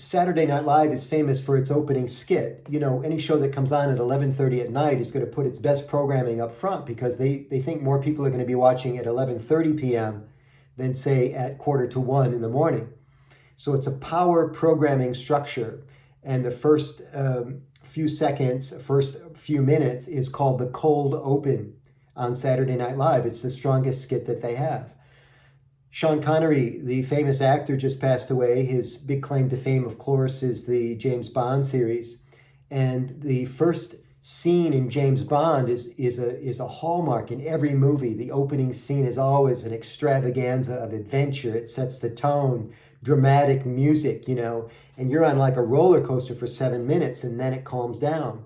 Saturday Night Live is famous for its opening skit. You know, any show that comes on at 11:30 at night is going to put its best programming up front because they think more people are going to be watching at 11:30 p.m. than, say, at 12:45 in the morning. So it's a power programming structure. And the first few seconds, first few minutes is called the cold open on Saturday Night Live. It's the strongest skit that they have. Sean Connery, the famous actor, just passed away. His big claim to fame, of course, is the James Bond series. And the first scene in James Bond is a hallmark in every movie. The opening scene is always an extravaganza of adventure. It sets the tone, dramatic music, you know, and you're on like a roller coaster for 7 minutes and then it calms down.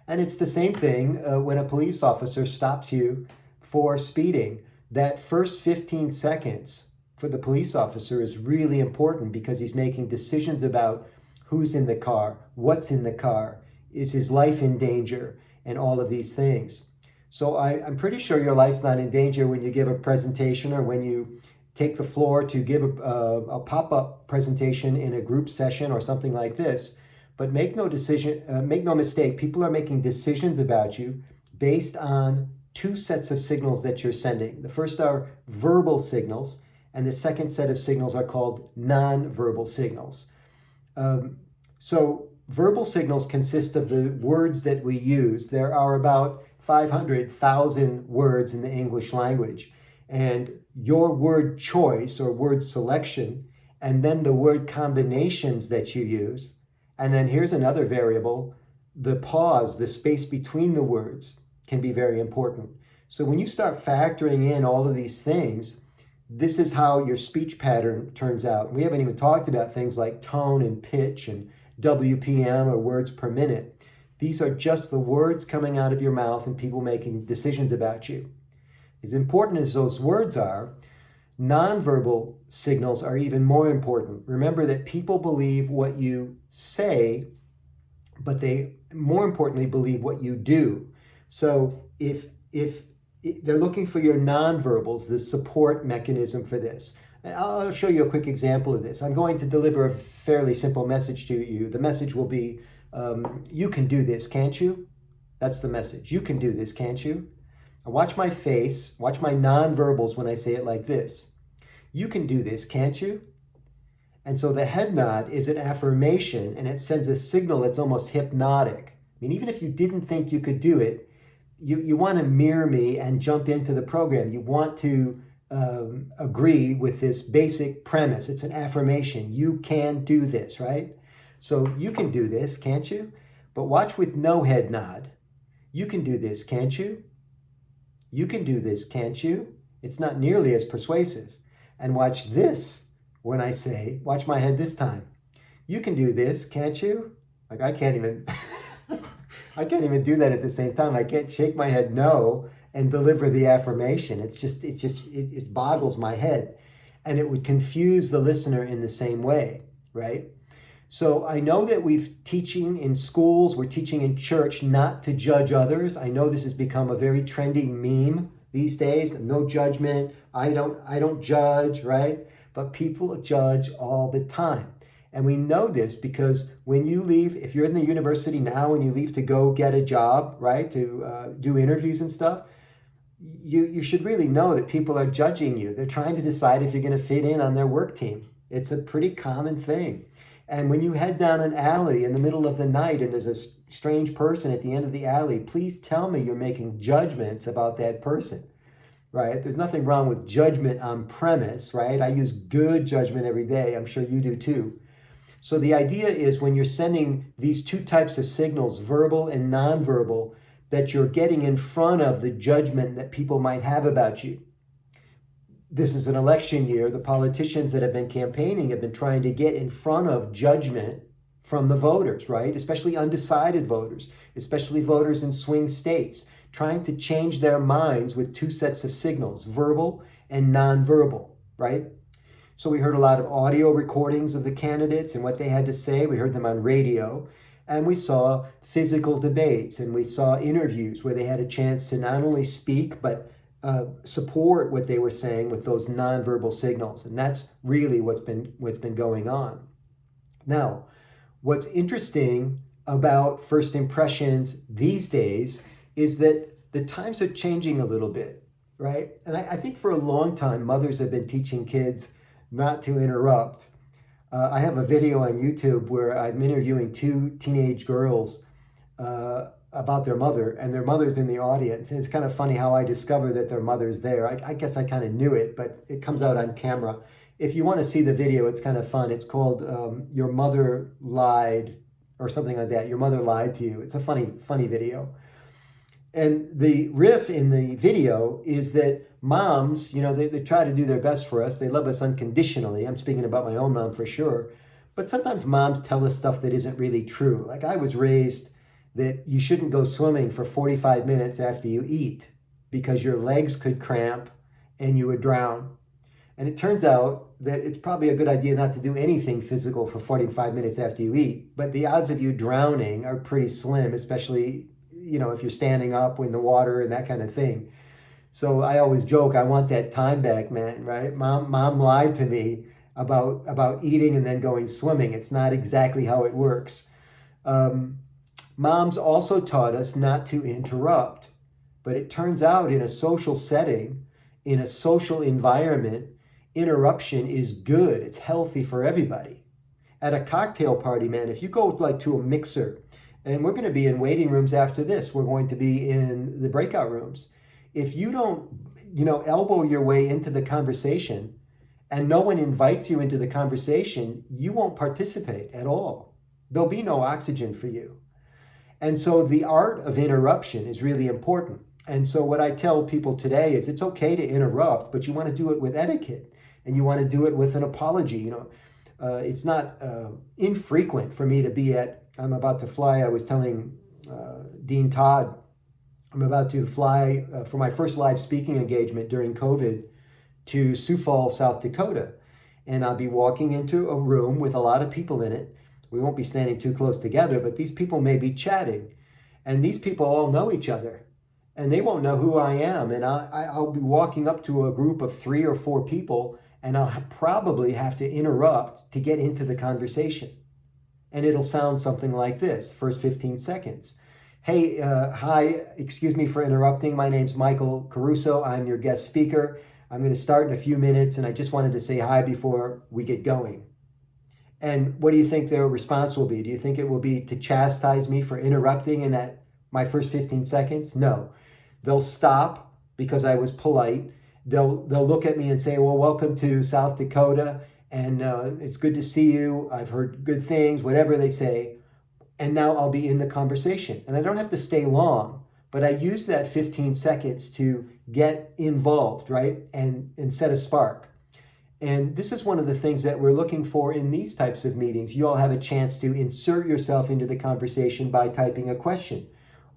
And it's the same thing when a police officer stops you for speeding. That first 15 seconds for the police officer is really important because he's making decisions about who's in the car, what's in the car, is his life in danger, and all of these things. So I'm pretty sure your life's not in danger when you give a presentation or when you take the floor to give a pop-up presentation in a group session or something like this. But make no mistake, people are making decisions about you based on two sets of signals that you're sending. The first are verbal signals, and the second set of signals are called non-verbal signals. So verbal signals consist of the words that we use. There are about 500,000 words in the English language. And your word choice or word selection, and then the word combinations that you use. And then here's another variable, the pause, the space between the words can be very important. So when you start factoring in all of these things, this is how your speech pattern turns out. We haven't even talked about things like tone and pitch and WPM or words per minute. These are just the words coming out of your mouth and people making decisions about you. As important as those words are, nonverbal signals are even more important. Remember that people believe what you say, but they more importantly believe what you do. So if they're looking for your nonverbals, the support mechanism for this. I'll show you a quick example of this. I'm going to deliver a fairly simple message to you. The message will be, you can do this, can't you? That's the message. You can do this, can't you? Watch my face, watch my nonverbals when I say it like this. You can do this, can't you? And so the head nod is an affirmation and it sends a signal that's almost hypnotic. I mean, even if you didn't think you could do it, you want to mirror me and jump into the program. You want to agree with this basic premise. It's an affirmation. You can do this, right? So you can do this, can't you? But watch with no head nod. You can do this, can't you? You can do this, can't you? It's not nearly as persuasive. And watch this when I say, watch my head this time. You can do this, can't you? Like I can't even do that at the same time. I can't shake my head no and deliver the affirmation. It boggles my head. And it would confuse the listener in the same way, right? So I know that we're teaching in schools, we're teaching in church not to judge others. I know this has become a very trendy meme these days. No judgment. I don't judge, right? But people judge all the time. And we know this because when you leave, if you're in the university now and you leave to go get a job, right, to do interviews and stuff, you should really know that people are judging you. They're trying to decide if you're going to fit in on their work team. It's a pretty common thing. And when you head down an alley in the middle of the night and there's a strange person at the end of the alley, please tell me you're making judgments about that person, right? There's nothing wrong with judgment on premise, right? I use good judgment every day. I'm sure you do too. So the idea is when you're sending these two types of signals, verbal and nonverbal, that you're getting in front of the judgment that people might have about you. This is an election year. The politicians that have been campaigning have been trying to get in front of judgment from the voters, right? Especially undecided voters, especially voters in swing states, trying to change their minds with two sets of signals, verbal and nonverbal, right? So we heard a lot of audio recordings of the candidates and what they had to say. We heard them on radio. And we saw physical debates and we saw interviews where they had a chance to not only speak, but support what they were saying with those nonverbal signals. And that's really what's been going on. Now, What's interesting about first impressions these days is that the times are changing a little bit, right? And I think for a long time, mothers have been teaching kids not to interrupt. I have a video on YouTube where I'm interviewing two teenage girls about their mother, and their mother's in the audience. And it's kind of funny how I discovered that their mother's there. I guess I kind of knew it, but it comes out on camera. If you want to see the video, it's kind of fun. It's called Your Mother Lied, or something like that. Your Mother Lied to You. It's a funny video. And the riff in the video is that moms, they try to do their best for us. They love us unconditionally. I'm speaking about my own mom for sure. But sometimes moms tell us stuff that isn't really true. Like, I was raised that you shouldn't go swimming for 45 minutes after you eat because your legs could cramp and you would drown. And it turns out that it's probably a good idea not to do anything physical for 45 minutes after you eat. But the odds of you drowning are pretty slim, especially, if you're standing up in the water and that kind of thing. So I always joke, I want that time back, man, right? Mom lied to me about eating and then going swimming. It's not exactly how it works. Moms also taught us not to interrupt. But it turns out in a social setting, in a social environment, interruption is good. It's healthy for everybody. At a cocktail party, man, if you go to a mixer, and we're going to be in waiting rooms after this, we're going to be in the breakout rooms. If you don't, elbow your way into the conversation and no one invites you into the conversation, you won't participate at all. There'll be no oxygen for you. And so the art of interruption is really important. And so what I tell people today is it's okay to interrupt, but you want to do it with etiquette and you want to do it with an apology. It's not infrequent for me to be I'm about to fly. I was telling Dean Todd, I'm about to fly for my first live speaking engagement during COVID to Sioux Falls, South Dakota. And I'll be walking into a room with a lot of people in it. We won't be standing too close together, but these people may be chatting. And these people all know each other. And they won't know who I am. And I'll be walking up to a group of 3 or 4 people, and I'll probably have to interrupt to get into the conversation. And it'll sound something like this, first 15 seconds. Hey, hi, excuse me for interrupting. My name's Angelo Caruso. I'm your guest speaker. I'm going to start in a few minutes, and I just wanted to say hi before we get going. And what do you think their response will be? Do you think it will be to chastise me for interrupting in my first 15 seconds? No. They'll stop because I was polite. They'll look at me and say, well, welcome to South Dakota, and it's good to see you. I've heard good things, whatever they say. And now I'll be in the conversation. And I don't have to stay long, but I use that 15 seconds to get involved, right? And set a spark. And this is one of the things that we're looking for in these types of meetings. You all have a chance to insert yourself into the conversation by typing a question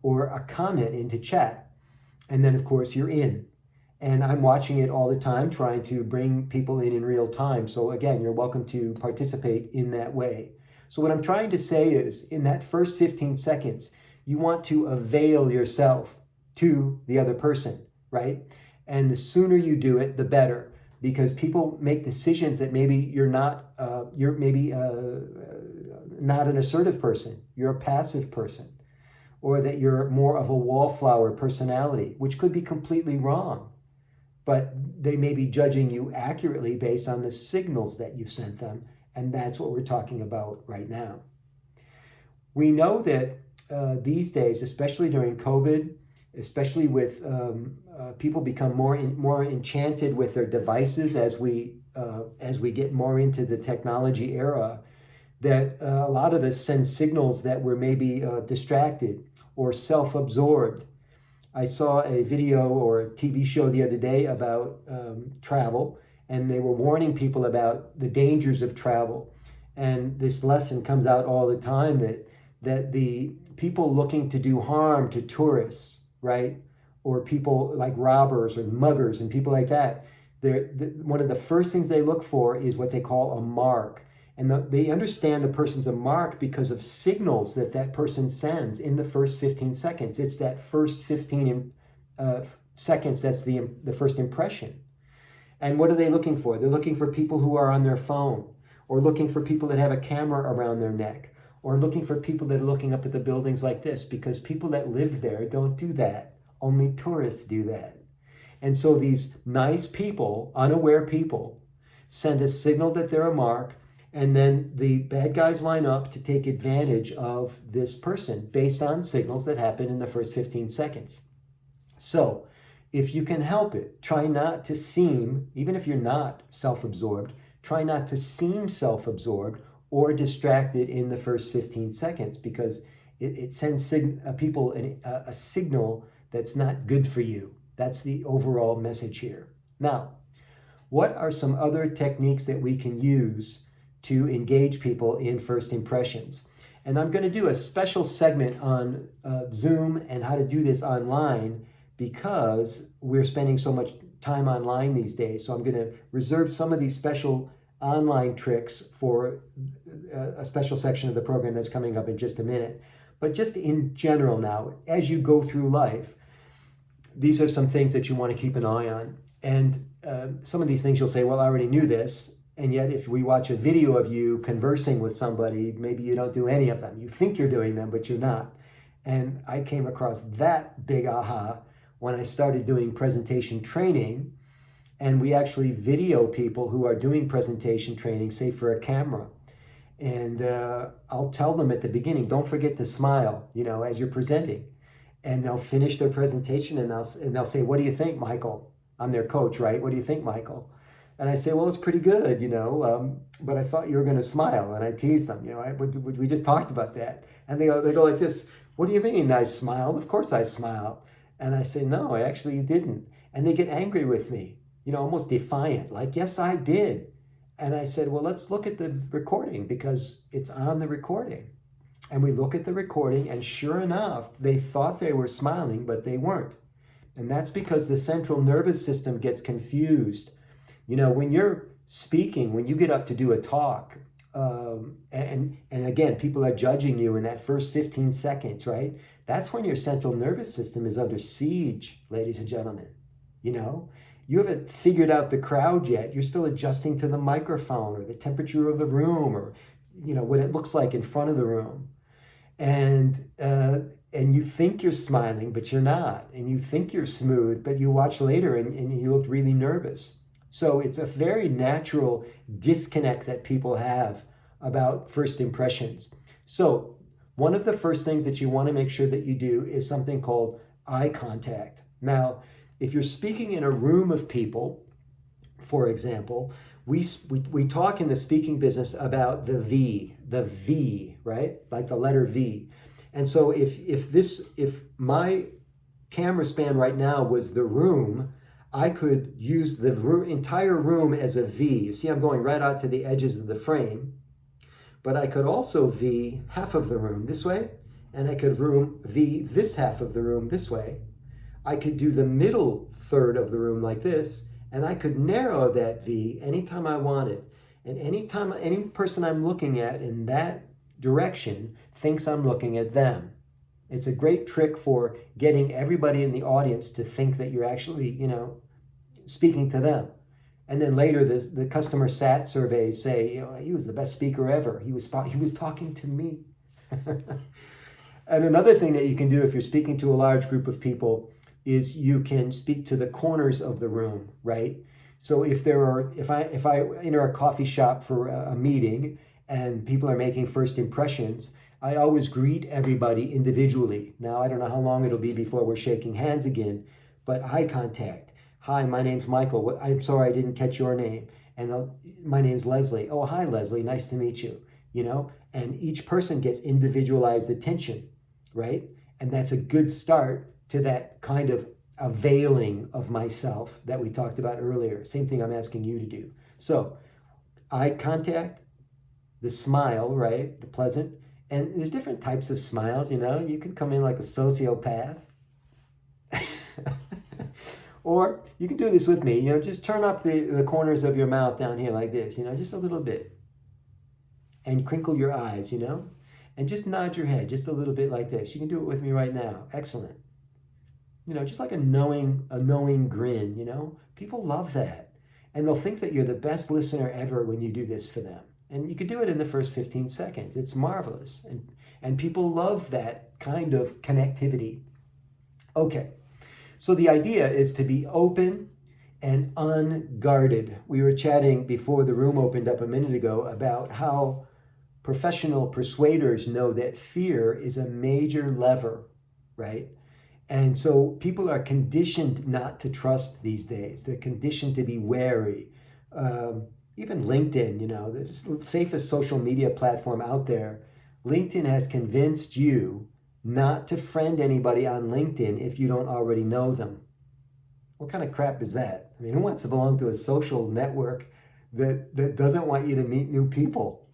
or a comment into chat. And then, of course, you're in. And I'm watching it all the time, trying to bring people in real time. So again, you're welcome to participate in that way. So what I'm trying to say is, in that first 15 seconds, you want to avail yourself to the other person, right? And the sooner you do it, the better. Because people make decisions that maybe you're not an assertive person, you're a passive person, or that you're more of a wallflower personality, which could be completely wrong. But they may be judging you accurately based on the signals that you've sent them, and that's what we're talking about right now. We know that these days, especially during COVID, especially with people become more enchanted with their devices as we get more into the technology era, that a lot of us send signals that we're maybe distracted or self-absorbed. I saw a video or a TV show the other day about travel, and they were warning people about the dangers of travel. And this lesson comes out all the time that the people looking to do harm to tourists, right? Or people like robbers or muggers and people like that, one of the first things they look for is what they call a mark. And they understand the person's a mark because of signals that person sends in the first 15 seconds. It's that first 15 seconds that's the first impression. And what are they looking for? They're looking for people who are on their phone, or looking for people that have a camera around their neck, or looking for people that are looking up at the buildings like this, because people that live there don't do that. Only tourists do that. And so these nice people, unaware people, send a signal that they're a mark, and then the bad guys line up to take advantage of this person based on signals that happen in the first 15 seconds. So if you can help it, try not to seem, even if you're not self-absorbed, try not to seem self-absorbed or distracted in the first 15 seconds, because it sends people a signal that's not good for you. That's the overall message here. Now, what are some other techniques that we can use to engage people in first impressions? And I'm going to do a special segment on Zoom and how to do this online, because we're spending so much time online these days. So I'm going to reserve some of these special online tricks for a special section of the program that's coming up in just a minute. But just in general now, as you go through life, these are some things that you want to keep an eye on. And some of these things you'll say, well, I already knew this. And yet if we watch a video of you conversing with somebody, maybe you don't do any of them. You think you're doing them, but you're not. And I came across that big aha when I started doing presentation training. And we actually video people who are doing presentation training, say for a camera. And I'll tell them at the beginning, don't forget to smile, as you're presenting. And they'll finish their presentation and they'll say, what do you think, Michael? I'm their coach, right? What do you think, Michael? And I say, well, it's pretty good, but I thought you were going to smile. And I tease them, we just talked about that. And they go like this, what do you mean I smiled? Of course I smiled. And I say, no, actually you didn't. And they get angry with me, almost defiant, like, yes, I did. And I said, well, let's look at the recording, because it's on the recording. And we look at the recording, and sure enough, they thought they were smiling, but they weren't. And that's because the central nervous system gets confused. When you're speaking, when you get up to do a talk, and again, people are judging you in that first 15 seconds, right? That's when your central nervous system is under siege, ladies and gentlemen. You haven't figured out the crowd yet. You're still adjusting to the microphone or the temperature of the room, or what it looks like in front of the room. And you think you're smiling, but you're not. And you think you're smooth, but you watch later and you look really nervous. So it's a very natural disconnect that people have about first impressions. So one of the first things that you want to make sure that you do is something called eye contact. Now, if you're speaking in a room of people, for example, we talk in the speaking business about the V, right? Like the letter V. And so if my camera span right now was the room, I could use the entire room as a V. You see, I'm going right out to the edges of the frame, but I could also V half of the room this way, and I could V this half of the room this way. I could do the middle third of the room like this, and I could narrow that V anytime I wanted. And anytime any person I'm looking at in that direction thinks I'm looking at them. It's a great trick for getting everybody in the audience to think that you're actually, speaking to them. And then later the customer sat surveys say, he was the best speaker ever. He was talking to me. And another thing that you can do if you're speaking to a large group of people is you can speak to the corners of the room, right? So if I enter a coffee shop for a meeting and people are making first impressions, I always greet everybody individually. Now, I don't know how long it'll be before we're shaking hands again, but eye contact. Hi, my name's Michael. I'm sorry I didn't catch your name. And my name's Leslie. Oh, hi, Leslie. Nice to meet you. And each person gets individualized attention, right? And that's a good start to that kind of availing of myself that we talked about earlier. Same thing I'm asking you to do. So, eye contact, the smile, right? The pleasant. And there's different types of smiles, You can come in like a sociopath. Or you can do this with me, just turn up the corners of your mouth down here like this, just a little bit. And crinkle your eyes, And just nod your head just a little bit like this. You can do it with me right now. Excellent. Just like a knowing grin, People love that. And they'll think that you're the best listener ever when you do this for them. And you could do it in the first 15 seconds. It's marvelous. And people love that kind of connectivity. Okay, so the idea is to be open and unguarded. We were chatting before the room opened up a minute ago about how professional persuaders know that fear is a major lever, right? And so people are conditioned not to trust these days. They're conditioned to be wary. Even LinkedIn, the safest social media platform out there, LinkedIn has convinced you not to friend anybody on LinkedIn if you don't already know them. What kind of crap is that? I mean, who wants to belong to a social network that doesn't want you to meet new people?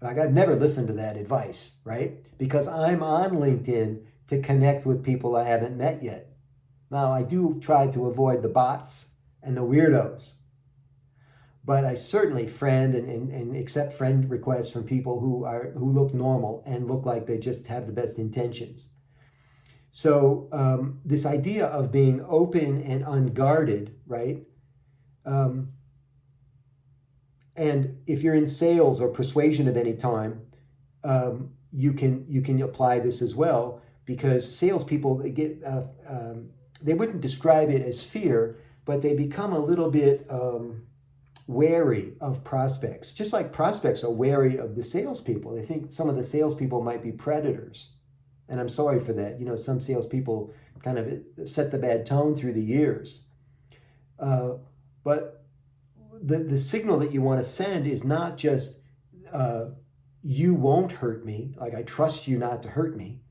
Like, I've never listened to that advice, right? Because I'm on LinkedIn to connect with people I haven't met yet. Now, I do try to avoid the bots and the weirdos, but I certainly friend and accept friend requests from people who look normal and look like they just have the best intentions. So this idea of being open and unguarded, right? And if you're in sales or persuasion of any time, you can apply this as well, because salespeople they wouldn't describe it as fear, but they become a little bit wary of prospects, just like prospects are wary of the salespeople. They think some of the salespeople might be predators, and I'm sorry for that. Some salespeople kind of set the bad tone through the years, but the signal that you want to send is not just you won't hurt me, like I trust you not to hurt me.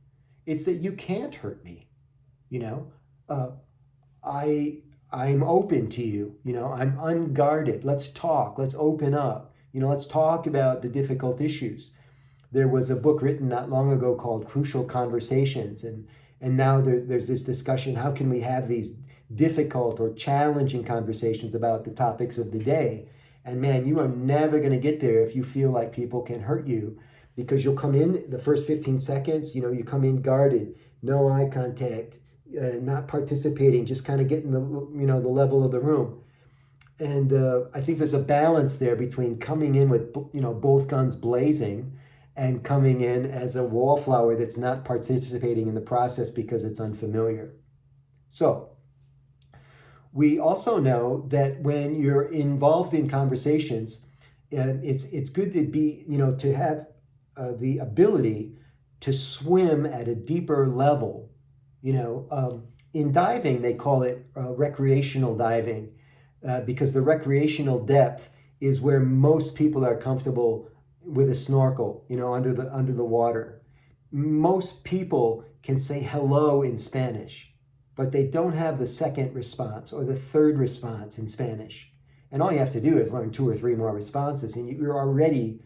It's that you can't hurt me. I'm open to you. I'm unguarded. Let's talk. Let's open up. Let's talk about the difficult issues. There was a book written not long ago called Crucial Conversations, and now there's this discussion: how can we have these difficult or challenging conversations about the topics of the day? And man, you are never going to get there if you feel like people can hurt you, because you'll come in the first 15 seconds, you come in guarded, no eye contact, not participating, just kind of getting the level of the room. And I think there's a balance there between coming in with both guns blazing and coming in as a wallflower that's not participating in the process because it's unfamiliar. So we also know that when you're involved in conversations, it's good to be, to have the ability to swim at a deeper level. In diving, they call it recreational diving, because the recreational depth is where most people are comfortable with a snorkel, under the water. Most people can say hello in Spanish, but they don't have the second response or the third response in Spanish. And all you have to do is learn 2 or 3 more responses, and you're already,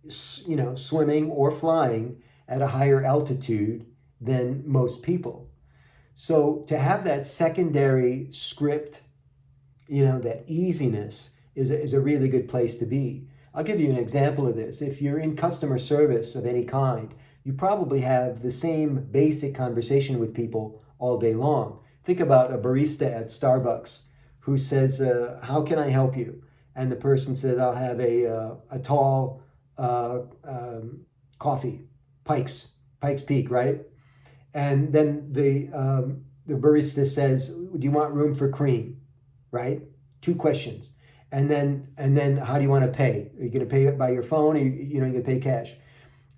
swimming or flying at a higher altitude than most people. So to have that secondary script, that easiness is a really good place to be. I'll give you an example of this. If you're in customer service of any kind, you probably have the same basic conversation with people all day long. Think about a barista at Starbucks who says, how can I help you? And the person says, I'll have a tall coffee, Pikes Peak, right? And then the barista says, do you want room for cream, right? 2 questions. And then how do you want to pay? Are you going to pay it by your phone, or you're going to pay cash?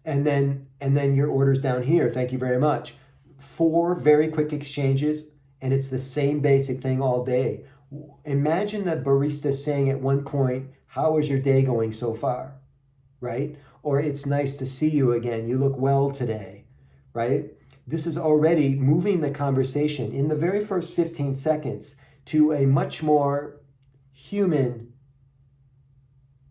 And then your order's down here. Thank you very much. 4 very quick exchanges, and it's the same basic thing all day. Imagine the barista saying at one point, how is your day going so far, right? Or it's nice to see you again. You look well today, right? This is already moving the conversation in the very first 15 seconds to a much more human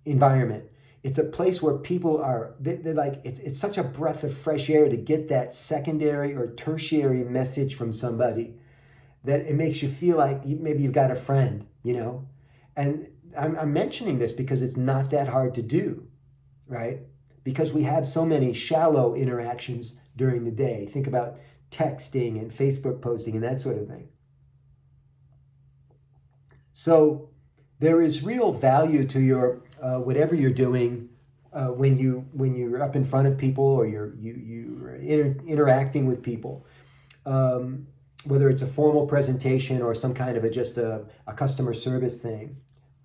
environment. It's a place where people are, they're like, it's such a breath of fresh air to get that secondary or tertiary message from somebody that it makes you feel like maybe you've got a friend, And I'm mentioning this because it's not that hard to do, right? Because we have so many shallow interactions during the day. Think about texting and Facebook posting and that sort of thing. So there is real value to your whatever you're doing when you're up in front of people or you're interacting with people, whether it's a formal presentation or some kind of just a customer service thing.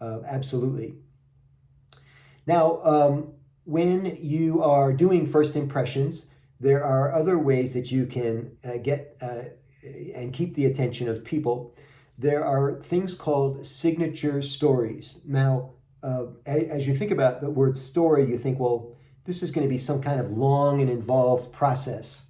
Absolutely. Now, when you are doing first impressions, there are other ways that you can get and keep the attention of people. There are things called signature stories. Now, as you think about the word story, you think, well, this is going to be some kind of long and involved process.